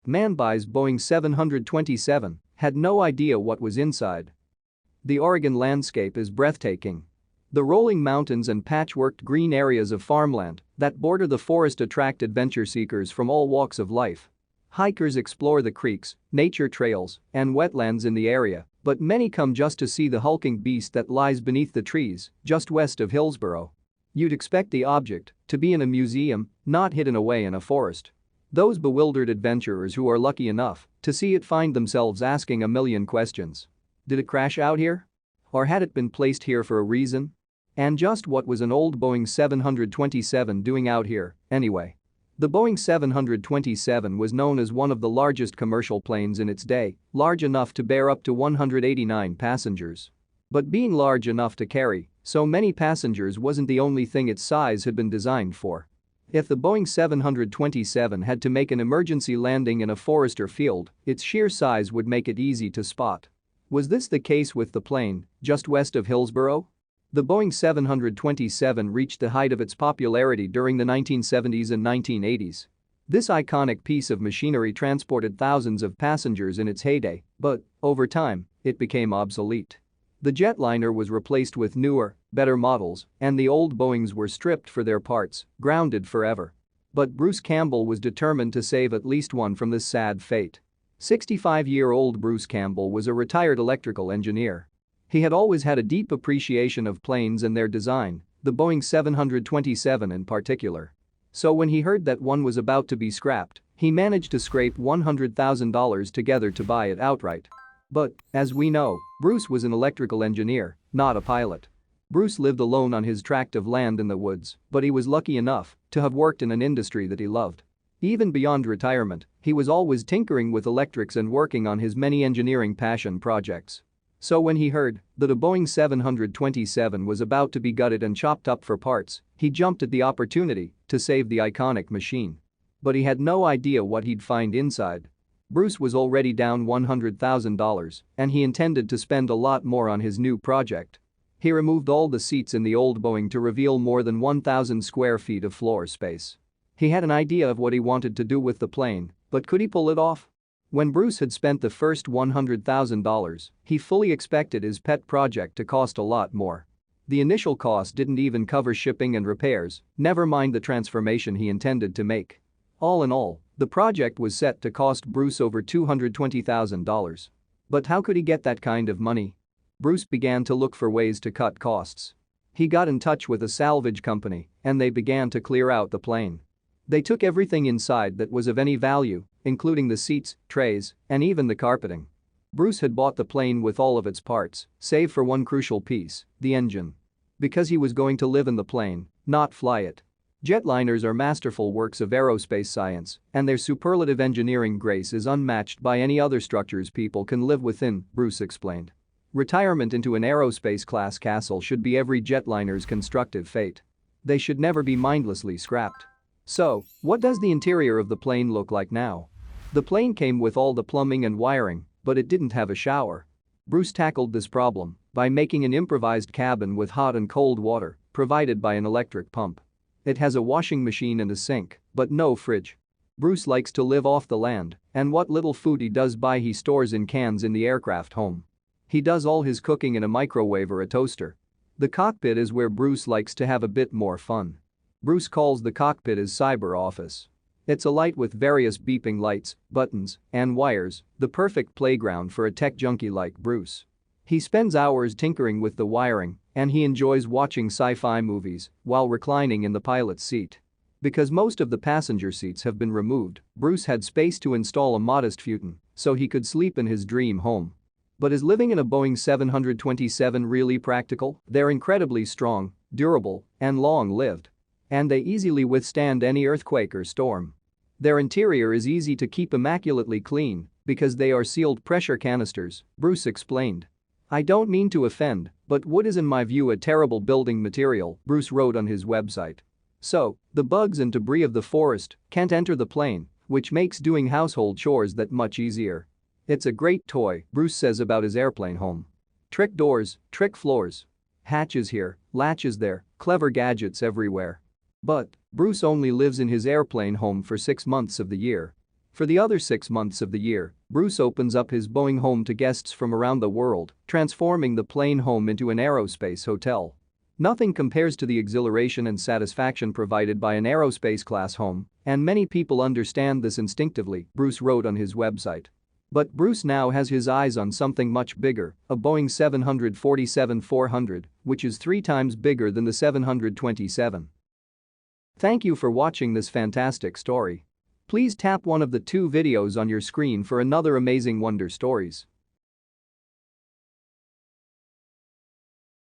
Man buys Boeing 727, had no idea what was inside. The Oregon landscape is breathtaking. The rolling mountains and patchworked green areas of farmland that border the forest attract adventure seekers from all walks of life. Hikers explore the creeks, nature trails, and wetlands in the area, but many come just to see the hulking beast that lies beneath the trees just west of Hillsboro. You'd expect the object to be in a museum, not hidden away in a forest. Those bewildered adventurers who are lucky enough to see it find themselves asking a million questions. Did it crash out here? Or had it been placed here for a reason? And just what was an old Boeing 727 doing out here, anyway? The Boeing 727 was known as one of the largest commercial planes in its day, large enough to bear up to 189 passengers. But being large enough to carry so many passengers wasn't the only thing its size had been designed for. If the Boeing 727 had to make an emergency landing in a forest or field, its sheer size would make it easy to spot. Was this the case with the plane just west of Hillsboro? The Boeing 727 reached the height of its popularity during the 1970s and 1980s. This iconic piece of machinery transported thousands of passengers in its heyday, but, over time, it became obsolete. The jetliner was replaced with newer, better models, and the old Boeings were stripped for their parts, grounded forever. But Bruce Campbell was determined to save at least one from this sad fate. 65-year-old Bruce Campbell was a retired electrical engineer. He had always had a deep appreciation of planes and their design, the Boeing 727 in particular. So when he heard that one was about to be scrapped, he managed to scrape $100,000 together to buy it outright. But, as we know, Bruce was an electrical engineer, not a pilot. Bruce lived alone on his tract of land in the woods, but he was lucky enough to have worked in an industry that he loved. Even beyond retirement, he was always tinkering with electrics and working on his many engineering passion projects. So when he heard that a Boeing 727 was about to be gutted and chopped up for parts, he jumped at the opportunity to save the iconic machine. But he had no idea what he'd find inside. Bruce was already down $100,000, and he intended to spend a lot more on his new project. He removed all the seats in the old Boeing to reveal more than 1,000 square feet of floor space. He had an idea of what he wanted to do with the plane, but could he pull it off? When Bruce had spent the first $100,000, he fully expected his pet project to cost a lot more. The initial cost didn't even cover shipping and repairs, never mind the transformation he intended to make. All in all, the project was set to cost Bruce over $220,000. But how could he get that kind of money? Bruce began to look for ways to cut costs. He got in touch with a salvage company, and they began to clear out the plane. They took everything inside that was of any value, including the seats, trays, and even the carpeting. Bruce had bought the plane with all of its parts, save for one crucial piece, the engine. Because he was going to live in the plane, not fly it. Jetliners are masterful works of aerospace science, and their superlative engineering grace is unmatched by any other structures people can live within, Bruce explained. Retirement into an aerospace-class castle should be every jetliner's constructive fate. They should never be mindlessly scrapped. So, what does the interior of the plane look like now? The plane came with all the plumbing and wiring, but it didn't have a shower. Bruce tackled this problem by making an improvised cabin with hot and cold water, provided by an electric pump. It has a washing machine and a sink, but no fridge. Bruce likes to live off the land, and what little food he does buy he stores in cans in the aircraft home. He does all his cooking in a microwave or a toaster. The cockpit is where Bruce likes to have a bit more fun. Bruce calls the cockpit his cyber office. It's a light with various beeping lights, buttons, and wires, the perfect playground for a tech junkie like Bruce. He spends hours tinkering with the wiring, and he enjoys watching sci-fi movies while reclining in the pilot's seat. Because most of the passenger seats have been removed, Bruce had space to install a modest futon so he could sleep in his dream home. But is living in a Boeing 727 really practical? They're incredibly strong, durable, and long-lived. And they easily withstand any earthquake or storm. Their interior is easy to keep immaculately clean because they are sealed pressure canisters, Bruce explained. I don't mean to offend, but wood is in my view a terrible building material, Bruce wrote on his website. So, the bugs and debris of the forest can't enter the plane, which makes doing household chores that much easier. It's a great toy, Bruce says about his airplane home. Trick doors, trick floors. Hatches here, latches there, clever gadgets everywhere. But Bruce only lives in his airplane home for 6 months of the year. For the other 6 months of the year, Bruce opens up his Boeing home to guests from around the world, transforming the plane home into an aerospace hotel. Nothing compares to the exhilaration and satisfaction provided by an aerospace-class home, and many people understand this instinctively, Bruce wrote on his website. But Bruce now has his eyes on something much bigger, a Boeing 747-400, which is 3 times bigger than the 727. Thank you for watching this fantastic story. Please tap one of the 2 videos on your screen for another amazing wonder stories.